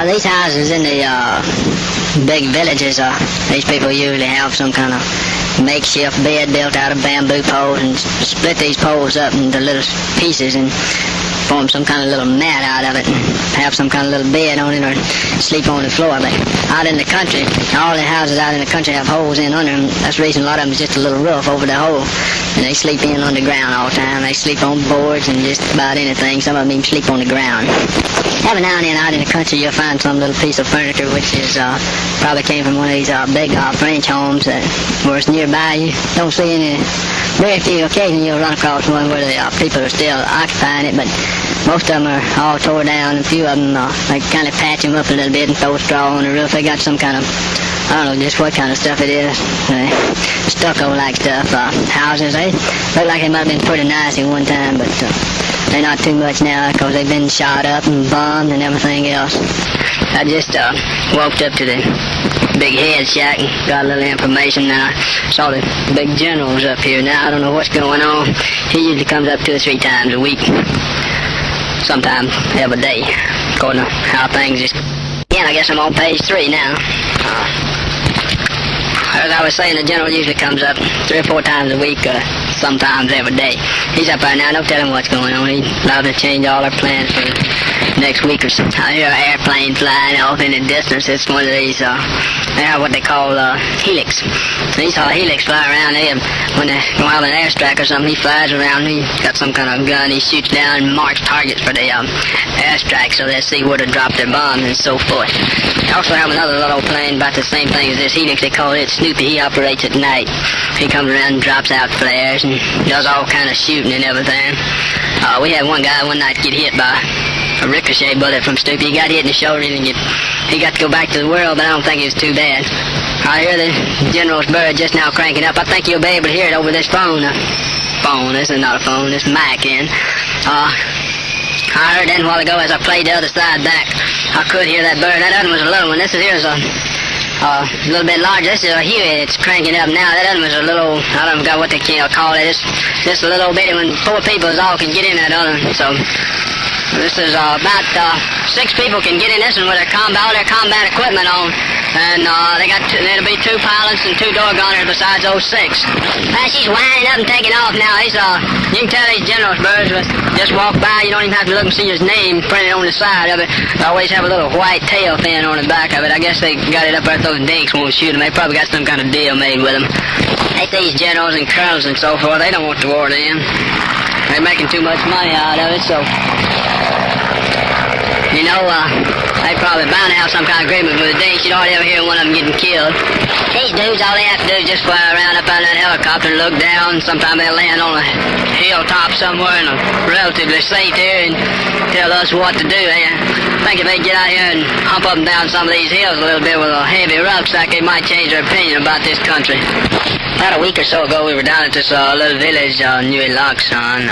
These houses in the big villages, these people usually have some kind of makeshift bed built out of bamboo poles and split these poles up into little pieces and form some kind of little mat out of it and have some kind of little bed on it or sleep on the floor. But out in the country, all the houses out in the country have holes in under them. That's the reason a lot of them is just a little roof over the hole. And they sleep in underground all the time. They sleep on boards and just about anything. Some of them even sleep on the ground. Every now and then out in the country you'll find some little piece of furniture which is probably came from one of these big French homes that where it's nearby. You don't see any, very few. Occasionally you'll run across one where the people are still occupying it, but most of them are all tore down. A few of them, they kind of patch them up a little bit and throw straw on the roof. They got some kind of, I don't know just what kind of stuff it is. Stucco-like stuff. Houses, they look like they might have been pretty nice at one time, but they're not too much now because they've been shot up and bombed and everything else. I just walked up to the big head shack and got a little information. Now I saw the big generals up here. Now I don't know what's going on. He usually comes up 2 or 3 times a week. Sometimes every day, according to how things is. Again, I guess I'm on page 3 now. As I was saying, the general usually comes up 3 or 4 times a week, sometimes every day. He's up right now. Don't tell him what's going on. He's liable to change all our plans for next week or so. I hear an airplane flying off in the distance. It's one of these, they have what they call helix. He saw a helix fly around there. When they go out an airstrike or something, he flies around. He's got some kind of gun. He shoots down and marks targets for the airstrike so they'll see where to drop their bombs and so forth. They also have another little plane about the same thing as this helix. They call it Snoopy. He operates at night. He comes around and drops out flares and does all kind of shooting and everything. We had one guy one night get hit by a ricochet bullet from Snoopy. He got hit in the shoulder and he got to go back to the world, but I don't think it was too bad. I hear the general's bird just now cranking up. I think you'll be able to hear it over this phone. This is not a phone, this mic in. I heard that a while ago as I played the other side back. I could hear that bird. That other one was a little one. This here is a little bit larger. This is a Huey. It's cranking up now. That other one was a little, I don't know what they can call it. It's just a little bitty one. 4 people all can get in that other one. So this is about 6 people can get in this one with all their combat equipment on. And there'll be 2 pilots and 2 door gunners besides those 6. She's winding up and taking off now. You can tell these generals birds just walk by. You don't even have to look and see his name printed on the side of it. They always have a little white tail fin on the back of it. I guess they got it up there so those dinks won't shoot them. They probably got some kind of deal made with them. They see these generals and colonels and so forth. They don't want the war to end. They're making too much money out of it, so they probably bound to have some kind of agreement with the Dinks. You don't ever hear one of them getting killed. These dudes, all they have to do is just fly around up on that helicopter and look down. Sometimes they'll land on a hilltop somewhere in a relatively safe area and tell us what to do. I think if they get out here and hump up and down some of these hills a little bit with a heavy rucksack, they might change their opinion about this country. About a week or so ago, we were down at this little village, New Loxon.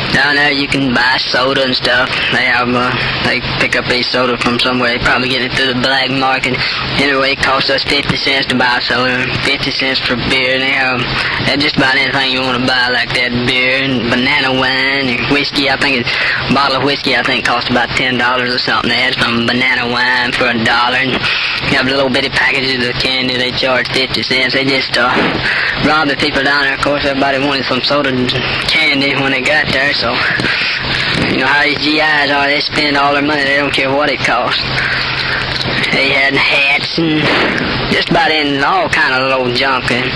Down there you can buy soda and stuff. They pick up these soda from somewhere. They probably get it through the black market. Anyway, it costs us 50 cents to buy soda, 50 cents for beer. And they have just about anything you want to buy like that. Beer and banana wine and whiskey. I think a bottle of whiskey costs about $10 or something. They had some banana wine for $1. And you have little bitty packages of candy. They charge 50 cents. They just rob the people down there. Of course, everybody wanted some soda and candy when they got there. So, how these GIs are, they spend all their money, they don't care what it costs. They had hats and just about all kind of little junk. And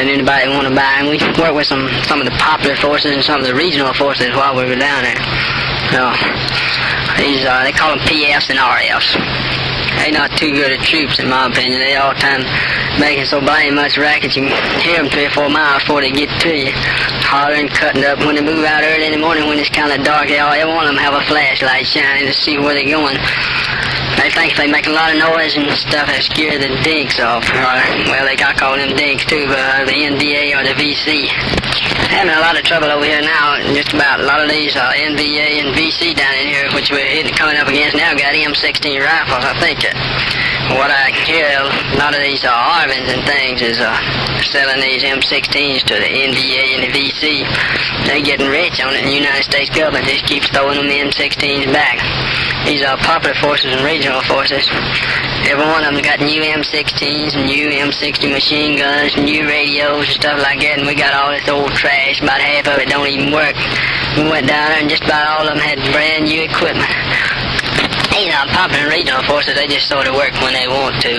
anybody want to buy them. We worked with some of the popular forces and some of the regional forces while we were down there. So, they call them PFs and RFs. They're not too good at troops, in my opinion. They all the time making so blame much racket you can hear them 3 or 4 miles before they get to you. Hollering, cutting up. When they move out early in the morning when it's kind of dark, every one of them have a flashlight shining to see where they're going. They think if they make a lot of noise and stuff, they scare the dinks off. I call them dinks too, but the NVA or the VC. Having a lot of trouble over here now, just about a lot of these NVA and VC down in here which we're coming up against now, got M16 rifles. I think what I hear, a lot of these Arvins and things is selling these M16s to the NBA and the VC. They're getting rich on it, and the United States government just keeps throwing them M16s back. These are popular forces and regional forces. Every one of them got new M16s, new M60 machine guns, new radios and stuff like that, and we got all this old trash. About half of it don't even work. We went down there and just about all of them had brand new equipment. These are popular and regional forces. They just sort of work when they want to.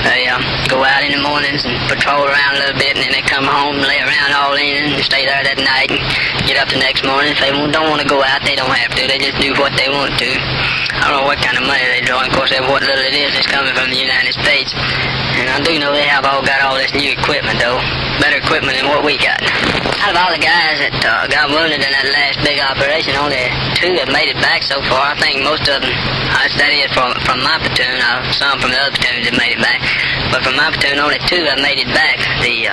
They go out in the mornings and patrol around a little bit, and then they come home and lay around all in and stay there that night and get up the next morning. If they don't want to go out, they don't have to. They just do what they want to. I don't know what kind of money they draw. Of course, what little it is coming from the United States. And I do know they have got all this new equipment, though. Better equipment than what we got. Out of all the guys that got wounded in that last big operation, only 2 have made it back so far. I think most of them, that is from my platoon. Some from the other platoons have made it back. But from my platoon, only 2 have made it back. The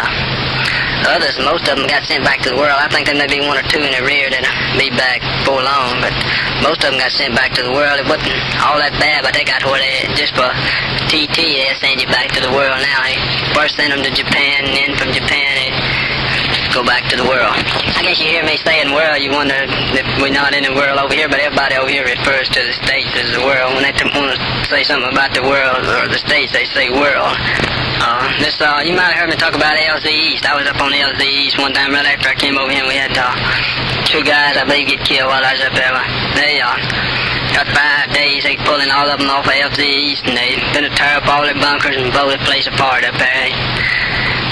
others, most of them got sent back to the world. I think there may be 1 or 2 in the rear that'll be back before long, but most of them got sent back to the world. It wasn't all that bad, but they got where they, just for TT, they'll send you back to the world now. They first send them to Japan, and then from Japan they go back to the world. I guess you hear me saying world, you wonder if we're not in the world over here, but everybody over here refers to the States as the world. When they want to say something about the world or the States, they say world. You might have heard me talk about LZ East. I was up on LZ East one time right after I came over here, and we had 2 guys, I believe, get killed while I was up there. They got 5 days, they pulling all of them off of LZ East, and they gonna tear up all their bunkers and blow the place apart up there.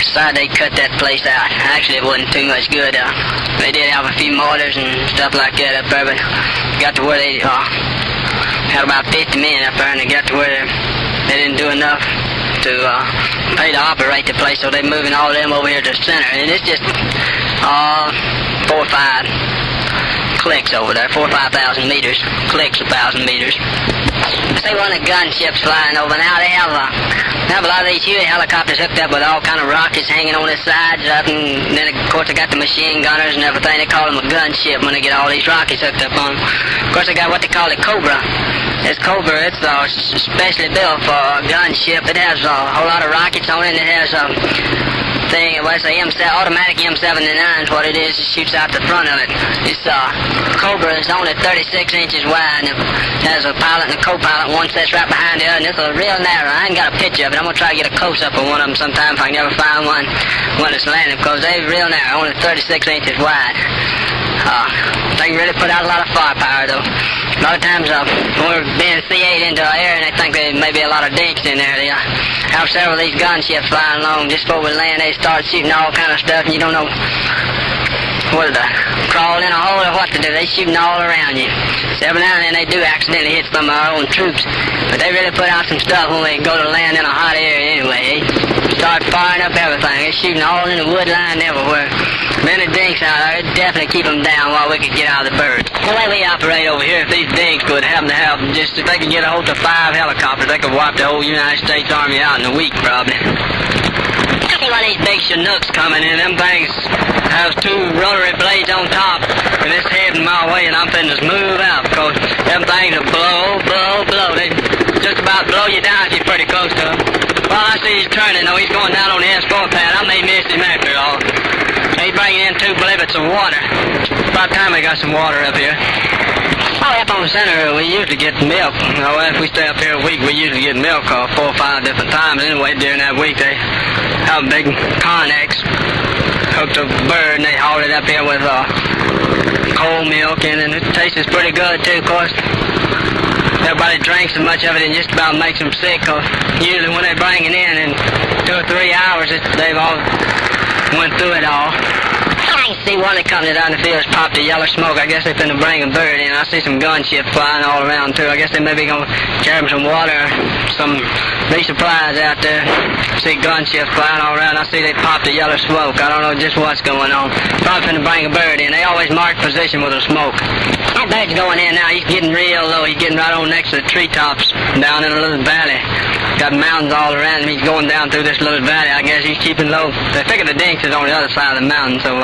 Decided they cut that place out. Actually, it wasn't too much good. They did have a few mortars and stuff like that up there, but got to where they had about 50 men up there, and they got to where they didn't do enough to pay to operate the place, so they're moving all of them over here to the center. And it's just 4 or 5 clicks over there, 4,000 or 5,000 meters, clicks 1,000 meters. They run the gunships flying over. Now they have a lot of these Huey helicopters hooked up with all kind of rockets hanging on the sides up, and then of course they got the machine gunners and everything. They call them a gunship when they get all these rockets hooked up on them. Of course they got what they call a Cobra. This Cobra, it's specially built for a gunship. It has a whole lot of rockets on it, and it has thing, it was a automatic M79 is what it is. It shoots out the front of it. This Cobra is only 36 inches wide, and it has a pilot and a co-pilot. One sits right behind the other, and it's real narrow. I ain't got a picture of it. I'm going to try to get a close-up of one of them sometime if I can ever find one when it's landing, because they're real narrow, only 36 inches wide. They can really put out a lot of firepower, though. A lot of times when we're being C8 into our air, and they think there may be a lot of dinks in there, they have several of these gunships flying along. Just before we land, they start shooting all kind of stuff, and you don't know whether to crawl in a hole or what to do. They shooting all around you. So every now and then they do accidentally hit some of our own troops, but they really put out some stuff when we go to land in a hot area anyway. They start firing up everything. They're shooting all in the wood line everywhere. Many dinks out there, it'd definitely keep them down while we could get out of the bird. The way we operate over here, if these dinks would happen to have just, if they could get a hold of 5 helicopters, they could wipe the whole United States Army out in a week, probably. I see one of these big Chinooks coming in. Them things have 2 rotary blades on top, and it's heading my way, and I'm finna just move out, because them things will blow. They just about blow you down if you're pretty close to them. Well, I see he's turning, though. He's going down on the S4 pad. I may miss him after all. He's bringing in 2 blizzards of water. About time we got some water up here. Oh, up on the center, we usually get milk. If we stay up here a week, we usually get milk 4 or 5 different times. Anyway, during that week, they have a big Connex hooked to the bird, and they haul it up here with cold milk, and it tastes pretty good, too, of course. Everybody drinks so much of it and just about makes them sick, because usually when they bring it in 2 or 3 hours, they've all went through it all. I can see one that comes down the field popped a yellow smoke. I guess they're finna bring a bird in. I see some gunships flying all around, too. I guess they may be gonna carry them some water, some resupplies out there. I see gunships flying all around. I see they popped a yellow smoke. I don't know just what's going on. Probably finna bring a bird in. They always mark position with a smoke. That bird's going in now. He's getting real low. He's getting right on next to the treetops down in a little valley. Got mountains all around him. He's going down through this little valley. I guess he's keeping low. They figure the dinks is on the other side of the mountain, so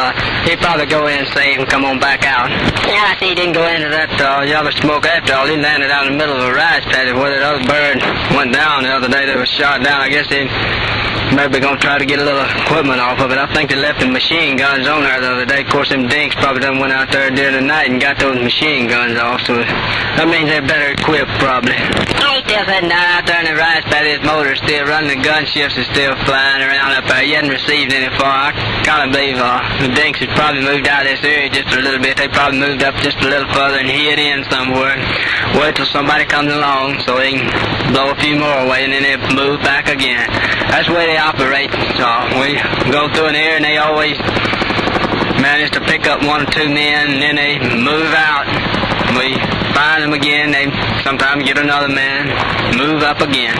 He'd probably go in and save and come on back out. Yeah, I see he didn't go into that yellow smoke after all. He landed out in the middle of a rice paddy where that other bird went down the other day that was shot down. I guess he maybe gonna try to get a little equipment off of it. I think they left the machine guns on there the other day. Of course, them dinks probably done went out there during the night and got those machine guns off, so that means they're better equipped probably. He's still sitting down out there in the rice paddy. His motor's still running. The gun shifts are still flying around up there. He hasn't received any far. I kind of believe the dinks has probably moved out of this area just a little bit. They probably moved up just a little further and hid in somewhere. Wait till somebody comes along so they can blow a few more away and then they move back again. That's the way they operate. So we go through an area and they always manage to pick up 1 or 2 men and then they move out. We find them again. They sometimes get another man, move up again.